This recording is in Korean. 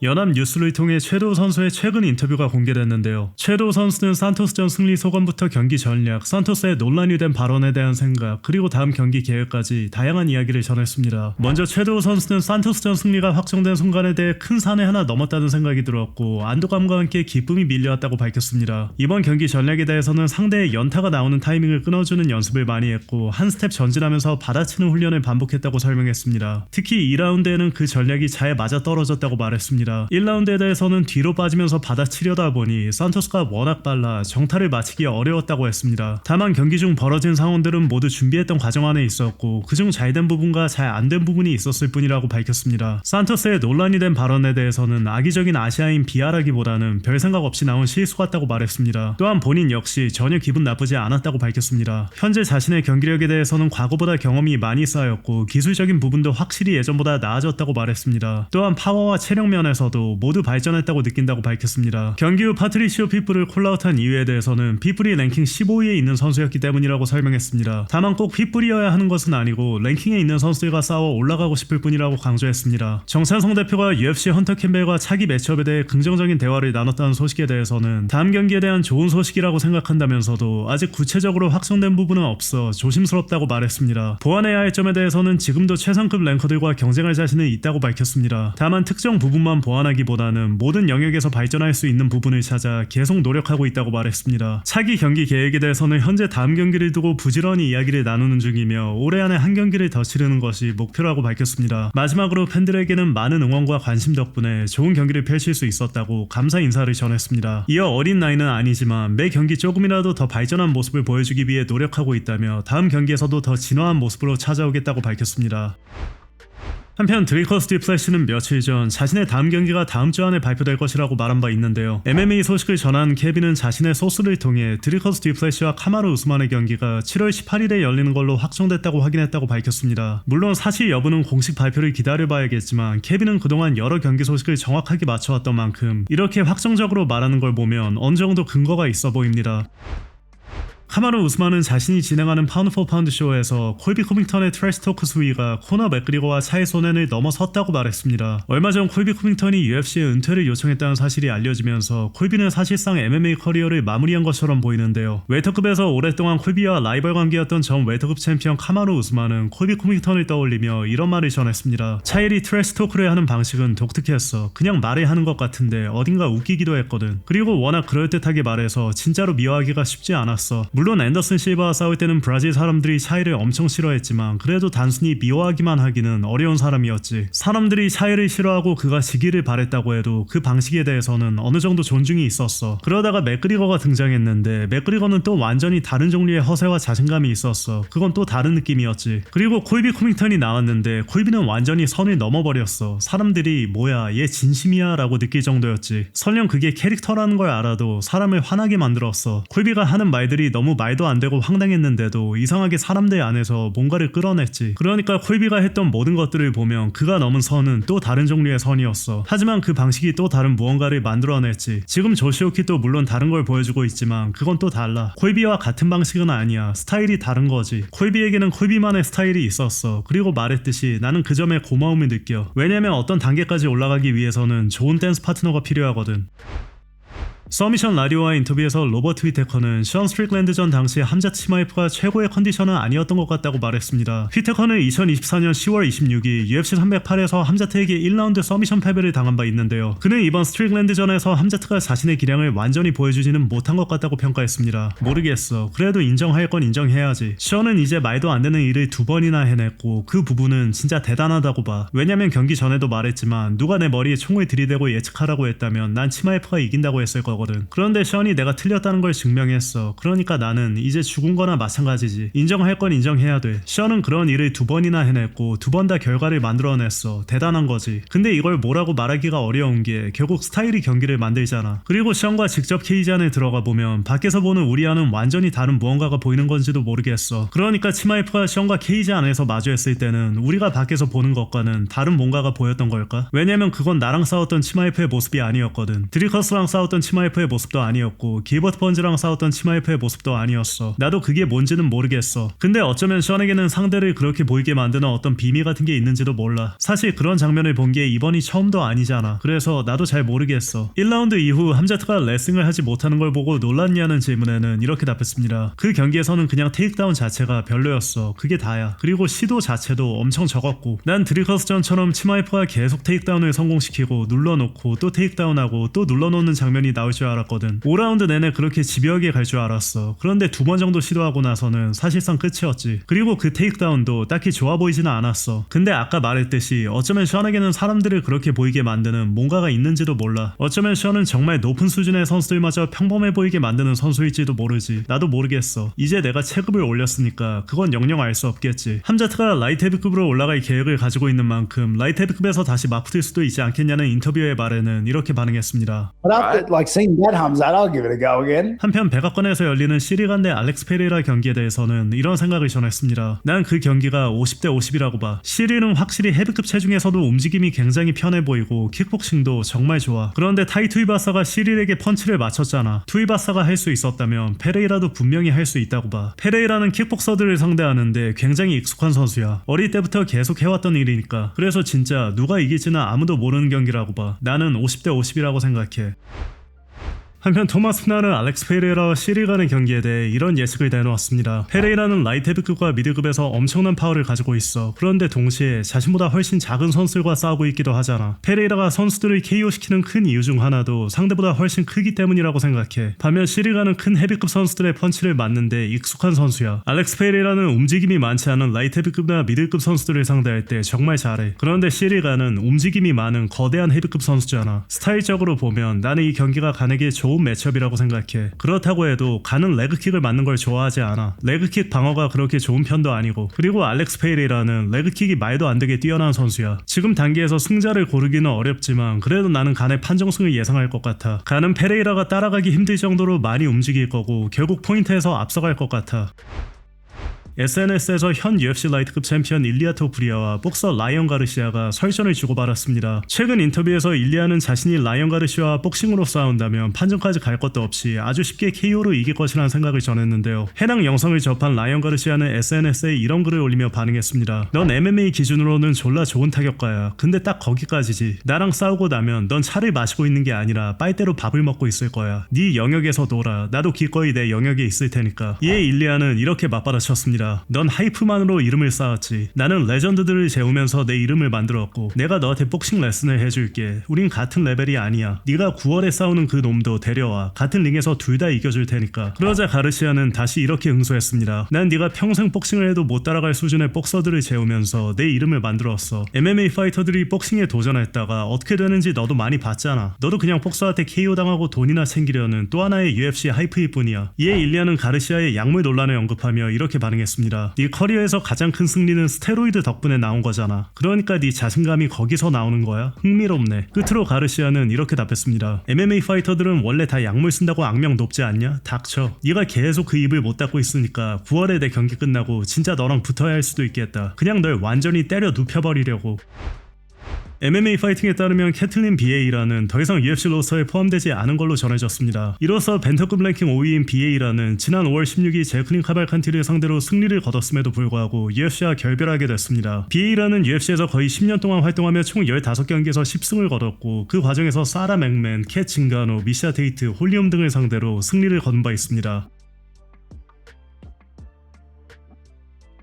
연합 뉴스를 통해 최도우 선수의 최근 인터뷰가 공개됐는데요. 최도우 선수는 산토스전 승리 소감부터 경기 전략, 산토스의 논란이 된 발언에 대한 생각, 그리고 다음 경기 계획까지 다양한 이야기를 전했습니다. 먼저 최도우 선수는 산토스전 승리가 확정된 순간에 대해 큰 산에 하나 넘었다는 생각이 들었고 안도감과 함께 기쁨이 밀려왔다고 밝혔습니다. 이번 경기 전략에 대해서는 상대의 연타가 나오는 타이밍을 끊어주는 연습을 많이 했고 한 스텝 전진하면서 받아치는 훈련을 반복했다고 설명했습니다. 특히 2라운드에는 그 전략이 잘 맞아떨어졌다고 말했습니다. 1라운드에 대해서는 뒤로 빠지면서 받아치려다 보니 산토스가 워낙 빨라 정타를 맞히기 어려웠다고 했습니다. 다만 경기 중 벌어진 상황들은 모두 준비했던 과정 안에 있었고 그중 잘된 부분과 잘 안 된 부분이 있었을 뿐이라고 밝혔습니다. 산토스의 논란이 된 발언에 대해서는 악의적인 아시아인 비하라기보다는 별 생각 없이 나온 실수 같다고 말했습니다. 또한 본인 역시 전혀 기분 나쁘지 않았다고 밝혔습니다. 현재 자신의 경기력에 대해서는 과거보다 경험이 많이 쌓였고 기술적인 부분도 확실히 예전보다 나아졌다고 말했습니다. 또한 파워와 체력 면에서도 모두 발전했다고 느낀다고 밝혔습니다. 경기 후 파트리시오 핏불을 콜아웃한 이유에 대해서는 핏불이 랭킹 15위에 있는 선수였기 때문이라고 설명했습니다. 다만 꼭 핏불이어야 하는 것은 아니고 랭킹에 있는 선수들과 싸워 올라가고 싶을 뿐이라고 강조했습니다. 정찬성 대표가 UFC 헌터 캠벨과 차기 매치업에 대해 긍정적인 대화를 나눴다는 소식에 대해서는 다음 경기에 대한 좋은 소식이라고 생각한다면서도 아직 구체적으로 확정된 부분은 없어 조심스럽다고 말했습니다. 보완해야 할 점에 대해서는 지금도 최상급 랭커들과 경쟁할 자신은 있다고 밝혔습니다. 다만 특정 부분만 보완하기보다는 모든 영역에서 발전할 수 있는 부분을 찾아 계속 노력하고 있다고 말했습니다. 차기 경기 계획에 대해서는 현재 다음 경기를 두고 부지런히 이야기를 나누는 중이며 올해 안에 한 경기를 더 치르는 것이 목표라고 밝혔습니다. 마지막으로 팬들에게는 많은 응원과 관심 덕분에 좋은 경기를 펼칠 수 있었다고 감사 인사를 전했습니다. 이어 어린 나이는 아니지만 매 경기 조금이라도 더 발전한 모습을 보여주기 위해 노력하고 있다며 다음 경기에서도 더 진화한 모습으로 찾아오겠다고 밝혔습니다. 한편 드리커스 디플래시는 며칠 전 자신의 다음 경기가 다음 주 안에 발표될 것이라고 말한 바 있는데요. MMA 소식을 전한 케빈은 자신의 소스를 통해 드리커스 디플래시와 카마루 우스만의 경기가 7월 18일에 열리는 걸로 확정됐다고 확인했다고 밝혔습니다. 물론 사실 여부는 공식 발표를 기다려봐야겠지만 케빈은 그동안 여러 경기 소식을 정확하게 맞춰왔던 만큼 이렇게 확정적으로 말하는 걸 보면 어느 정도 근거가 있어 보입니다. 카마루 우스만은 자신이 진행하는 파운드 포 파운드 쇼에서 콜비 코밍턴의 트래시 토크 수위가 코너 맥그리거와 차이 소넨을 넘어섰다고 말했습니다. 얼마 전 콜비 코밍턴이 UFC에 은퇴를 요청했다는 사실이 알려지면서 콜비는 사실상 MMA 커리어를 마무리한 것처럼 보이는데요. 웰터급에서 오랫동안 콜비와 라이벌 관계였던 전 웰터급 챔피언 카마루 우스만은 콜비 코밍턴을 떠올리며 이런 말을 전했습니다. 차일이 트래시 토크를 하는 방식은 독특했어. 그냥 말을 하는 것 같은데 어딘가 웃기기도 했거든. 그리고 워낙 그럴듯하게 말해서 진짜로 미워하기가 쉽지 않았어. 물론 앤더슨 실바와 싸울 때는 브라질 사람들이 차이를 엄청 싫어했지만 그래도 단순히 미워하기만 하기는 어려운 사람이었지. 사람들이 차이를 싫어하고 그가 지기를 바랬다고 해도 그 방식에 대해서는 어느 정도 존중이 있었어. 그러다가 맥그리거가 등장했는데 맥그리거는 또 완전히 다른 종류의 허세와 자신감이 있었어. 그건 또 다른 느낌이었지. 그리고 콜비 코밍턴이 나왔는데 콜비는 완전히 선을 넘어버렸어. 사람들이 뭐야 얘 진심이야 라고 느낄 정도였지. 설령 그게 캐릭터라는 걸 알아도 사람을 화나게 만들었어. 콜비가 하는 말들이 너무 말도 안 되고 황당했는데도 이상하게 사람들 안에서 뭔가를 끌어냈지. 그러니까 콜비가 했던 모든 것들을 보면 그가 넘은 선은 또 다른 종류의 선이었어. 하지만 그 방식이 또 다른 무언가를 만들어냈지. 지금 조시오키도 물론 다른 걸 보여주고 있지만 그건 또 달라. 콜비와 같은 방식은 아니야. 스타일이 다른 거지. 콜비에게는 콜비만의 스타일이 있었어. 그리고 말했듯이 나는 그 점에 고마움을 느껴. 왜냐면 어떤 단계까지 올라가기 위해서는 좋은 댄스 파트너가 필요하거든. 서미션 라디오와 인터뷰에서 로버트 휘테커는 션 스트릭랜드전 당시 함자 치마이프가 최고의 컨디션은 아니었던 것 같다고 말했습니다. 휘테커는 2024년 10월 26일 UFC 308에서 함자트에게 1라운드 서미션 패배를 당한 바 있는데요. 그는 이번 스트릭랜드전에서 함자트가 자신의 기량을 완전히 보여주지는 못한 것 같다고 평가했습니다. 모르겠어. 그래도 인정할 건 인정해야지. 션은 이제 말도 안 되는 일을 2번이나 해냈고 그 부분은 진짜 대단하다고 봐. 왜냐면 경기 전에도 말했지만 누가 내 머리에 총을 들이대고 예측하라고 했다면 난 치마이프가 이긴다고 했을 거거든. 그런데 션이 내가 틀렸다는 걸 증명했어. 그러니까 나는 이제 죽은 거나 마찬가지지. 인정할 건 인정해야 돼. 션은 그런 일을 2번이나 해냈고 2번 다 결과를 만들어냈어. 대단한 거지. 근데 이걸 뭐라고 말하기가 어려운 게 결국 스타일이 경기를 만들잖아. 그리고 션과 직접 케이지 안에 들어가 보면 밖에서 보는 우리와는 완전히 다른 무언가가 보이는 건지도 모르겠어. 그러니까 치마이프가 션과 케이지 안에서 마주했을 때는 우리가 밖에서 보는 것과는 다른 뭔가가 보였던 걸까? 왜냐면 그건 나랑 싸웠던 치마이프의 모습이 아니었거든. 드리커스랑 싸웠던 치마이프 치마이프의 모습도 아니었고 기버트 번즈랑 싸웠던 치마이프의 모습도 아니었어. 나도 그게 뭔지는 모르겠어. 근데 어쩌면 션에게는 상대를 그렇게 보이게 만드는 어떤 비밀 같은 게 있는지도 몰라. 사실 그런 장면을 본 게 이번이 처음도 아니잖아. 그래서 나도 잘 모르겠어. 1라운드 이후 함자트가 레슬링을 하지 못하는 걸 보고 놀랐냐는 질문에는 이렇게 답했습니다. 그 경기에서는 그냥 테이크다운 자체가 별로였어. 그게 다야. 그리고 시도 자체도 엄청 적었고 난 드리커스전처럼 치마이프가 계속 테이크다운을 성공시키고 눌러놓고 또 테이크다운하고 또 눌러놓는 장면이 나올 줄 알았거든. 5라운드 내내 그렇게 집요하게 갈 줄 알았어. 그런데 2번 정도 시도하고 나서는 사실상 끝이었지. 그리고 그 테이크다운도 딱히 좋아 보이지는 않았어. 근데 아까 말했듯이 어쩌면 션에게는 사람들을 그렇게 보이게 만드는 뭔가가 있는지도 몰라. 어쩌면 션은 정말 높은 수준의 선수들마저 평범해 보이게 만드는 선수일지도 모르지. 나도 모르겠어. 이제 내가 체급을 올렸으니까 그건 영영 알 수 없겠지. 함자트가 라이트 헤비급으로 올라갈 계획을 가지고 있는 만큼 라이트 헤비급에서 다시 맞붙을 수도 있지 않겠냐는 인터뷰의 말에는 이렇게 반응했습니다. 한편 백악관에서 열리는 시리간 대 알렉스 페레이라 경기에 대해서는 이런 생각을 전했습니다. 난 그 경기가 50대 50이라고 봐. 시리는 확실히 헤비급 체중에서도 움직임이 굉장히 편해 보이고 킥복싱도 정말 좋아. 그런데 타이 투이바사가 시릴에게 펀치를 맞췄잖아. 투이바사가 할 수 있었다면 페레이라도 분명히 할 수 있다고 봐. 페레이라는 킥복서들을 상대하는데 굉장히 익숙한 선수야. 어릴 때부터 계속 해왔던 일이니까. 그래서 진짜 누가 이길지는 아무도 모르는 경기라고 봐. 나는 50대 50이라고 생각해. 한편 토마스 피나는 알렉스 페레이라와 시릴 간의 경기에 대해 이런 예측을 내놓았습니다. 페레이라는 라이트 헤비급과 미드급에서 엄청난 파워를 가지고 있어. 그런데 동시에 자신보다 훨씬 작은 선수들과 싸우고 있기도 하잖아. 페레이라가 선수들을 KO시키는 큰 이유 중 하나도 상대보다 훨씬 크기 때문이라고 생각해. 반면 시릴가는 큰 헤비급 선수들의 펀치를 맞는데 익숙한 선수야. 알렉스 페레이라는 움직임이 많지 않은 라이트 헤비급이나 미드급 선수들을 상대할 때 정말 잘해. 그런데 시릴가는 움직임이 많은 거대한 헤비급 선수잖아. 스타일적으로 보면 나는 이 경기가 가내기에 좋은 매치업이라고 생각해. 그렇다고 해도 가는 레그킥을 맞는 걸 좋아하지 않아. 레그킥 방어가 그렇게 좋은 편도 아니고. 그리고 알렉스 페레이라는 레그킥이 말도 안 되게 뛰어난 선수야. 지금 단계에서 승자를 고르기는 어렵지만 그래도 나는 간의 판정승을 예상할 것 같아. 간은 페레이라가 따라가기 힘들 정도로 많이 움직일 거고 결국 포인트에서 앞서갈 것 같아. SNS에서 현 UFC 라이트급 챔피언 일리아 토프리아와 복서 라이언 가르시아가 설전을 주고받았습니다. 최근 인터뷰에서 일리아는 자신이 라이언 가르시아와 복싱으로 싸운다면 판정까지 갈 것도 없이 아주 쉽게 KO로 이길 것이라는 생각을 전했는데요. 해당 영상을 접한 라이언 가르시아는 SNS에 이런 글을 올리며 반응했습니다. 넌 MMA 기준으로는 졸라 좋은 타격가야. 근데 딱 거기까지지. 나랑 싸우고 나면 넌 차를 마시고 있는 게 아니라 빨대로 밥을 먹고 있을 거야. 네 영역에서 놀아. 나도 기꺼이 내 영역에 있을 테니까. 이에 일리아는 이렇게 맞받아쳤습니다. 넌 하이프만으로 이름을 쌓았지. 나는 레전드들을 재우면서 내 이름을 만들었고 내가 너한테 복싱 레슨을 해줄게. 우린 같은 레벨이 아니야. 네가 9월에 싸우는 그 놈도 데려와. 같은 링에서 둘 다 이겨줄 테니까. 그러자 가르시아는 다시 이렇게 응수했습니다. 난 네가 평생 복싱을 해도 못 따라갈 수준의 복서들을 재우면서 내 이름을 만들었어. MMA 파이터들이 복싱에 도전했다가 어떻게 되는지 너도 많이 봤잖아. 너도 그냥 복서한테 KO 당하고 돈이나 챙기려는 또 하나의 UFC 하이프일 뿐이야. 이에 일리아는 가르시아의 약물 논란을 언급하며 이렇게 반응했습니다. 네 커리어에서 가장 큰 승리는 스테로이드 덕분에 나온 거잖아. 그러니까 네 자신감이 거기서 나오는 거야? 흥미롭네. 끝으로 가르시아는 이렇게 답했습니다. MMA 파이터들은 원래 다 약물 쓴다고 악명 높지 않냐? 닥쳐. 네가 계속 그 입을 못 닫고 있으니까 9월에 내 경기 끝나고 진짜 너랑 붙어야 할 수도 있겠다. 그냥 널 완전히 때려 눕혀버리려고. MMA 파이팅에 따르면 캐틀린 BA라는 더 이상 UFC 로스터에 포함되지 않은 걸로 전해졌습니다. 이로써 벤터급 랭킹 5위인 BA라는 지난 5월 16일 제클린 카발칸티를 상대로 승리를 거뒀음에도 불구하고 UFC와 결별하게 됐습니다. BA라는 UFC에서 거의 10년 동안 활동하며 총 15경기에서 10승을 거뒀고 그 과정에서 사라 맥맨, 캣 징가노, 미샤 테이트, 홀리엄 등을 상대로 승리를 거둔 바 있습니다.